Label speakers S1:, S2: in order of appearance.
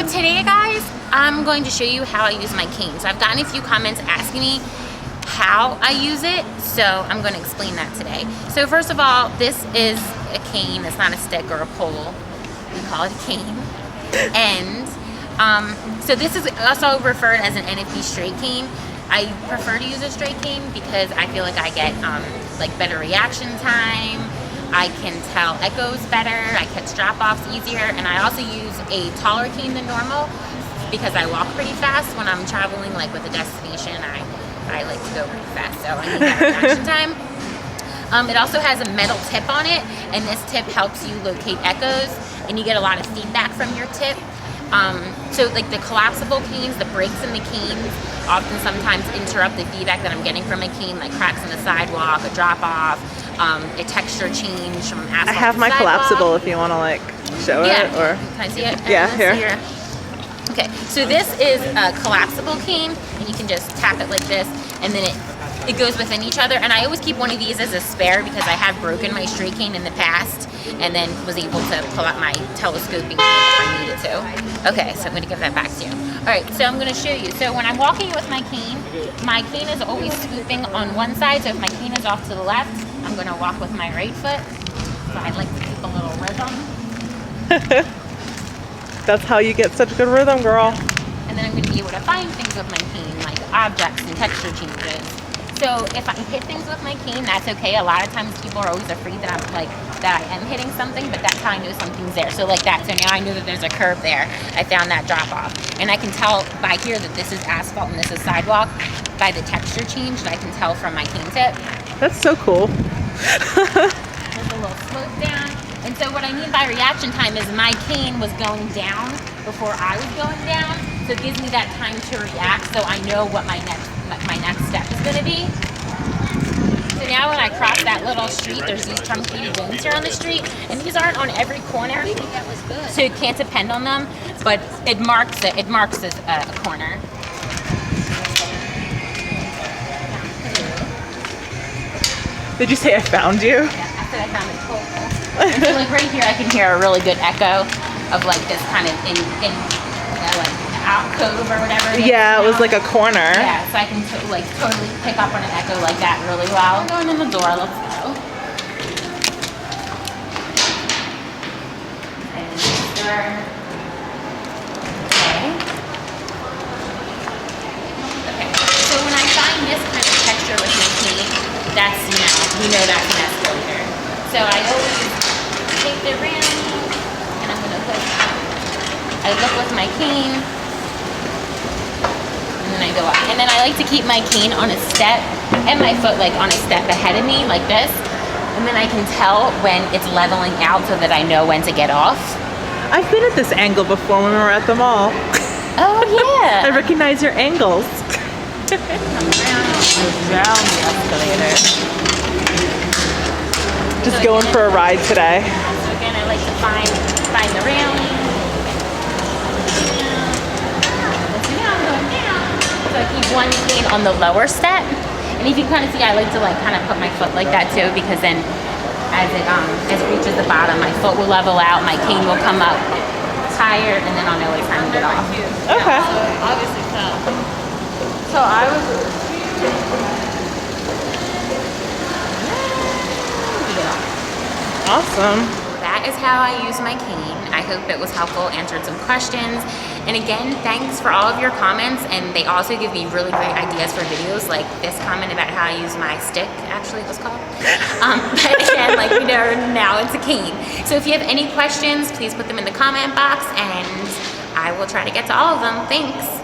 S1: today, guys, I'm going to show you how I use my cane. So I've gotten a few comments asking me how I use it, so I'm going to explain that today. So first of all, this is a cane. It's not a stick or a pole. We call it a cane. And so this is also referred as an NFB straight cane. I prefer to use a straight cane because I feel like I get like better reaction time. I can tell echoes better, I catch drop-offs easier, and I also use a taller cane than normal because I walk pretty fast when I'm traveling like with a destination. I like to go pretty fast, so I need that reaction time. It also has a metal tip on it, and this tip helps you locate echoes, and you get a lot of feedback from your tip. So like the collapsible canes, the breaks in the canes often sometimes interrupt the feedback that I'm getting from a cane, like cracks in the sidewalk, a drop-off, a texture change from asphalt
S2: I have
S1: to
S2: my
S1: sidewalk.
S2: collapsible if you want to like show it. Or
S1: can I see it?
S2: Yeah,
S1: Let's
S2: here.
S1: see Okay, so this is a collapsible cane, and you can just tap it like this, and then it goes within each other. And I always keep one of these as a spare because I have broken my straight cane in the past, and then was able to pull out my telescoping cane if I needed to. Okay, so I'm going to give that back to you. All right, so I'm going to show you. So when I'm walking with my cane is always swooping on one side. So if my cane is off to the left, I'm going to walk with my right foot. So I like to keep a little rhythm.
S2: That's how you get such good rhythm, girl.
S1: And then I'm going to be able to find things with my cane, like objects and texture changes. So if I hit things with my cane, that's okay. A lot of times people are always afraid that I am hitting something, but that's how I know something's there. So like that, so now I know that there's a curve there. I found that drop off. And I can tell by here that this is asphalt and this is sidewalk by the texture change that I can tell from my cane tip.
S2: That's so cool.
S1: There's a little slope down. And so what I mean by reaction time is my cane was going down before I was going down. So it gives me that time to react so I know what my next step is going to be. So now when I cross that little street, there's these truncated bins here on the street, and these aren't on every corner, so you can't depend on them, but it marks it. It marks a corner.
S2: Did you say I found you?
S1: Yeah, I said I found it cool. And so like right here, I can hear a really good echo of like this kind of in like alcove or whatever.
S2: Yeah, it was like a corner.
S1: Yeah, so I can like totally pick up on an echo like that really well. Going in the door, let's go. And okay. Okay. So when I find this kind of texture with my cane, that's we know that's an escalator. So I always take the rim and I'm gonna put. I look with my cane. And then I go up. And then I like to keep my cane on a step and my foot like on a step ahead of me like this. And then I can tell when it's leveling out so that I know when to get off.
S2: I've been at this angle before when we were at the mall.
S1: Oh yeah.
S2: I recognize your angles.
S1: Come around the escalator.
S2: Just going for a ride today.
S1: So again, I like to find the railing. So I keep one cane on the lower step, and if you kind of see, I like to like kind of put my foot like that too, because then as it reaches the bottom, my foot will level out, my cane will come up higher, and then I'll know it's time to get off.
S2: Okay.
S1: Obviously, so I was.
S2: Awesome.
S1: That is how I use my cane. I hope it was helpful, answered some questions. And again, thanks for all of your comments, and they also give me really great ideas for videos, like this comment about how I use my stick, actually it was called. But again, like we know now it's a cane. So if you have any questions, please put them in the comment box, and I will try to get to all of them. Thanks.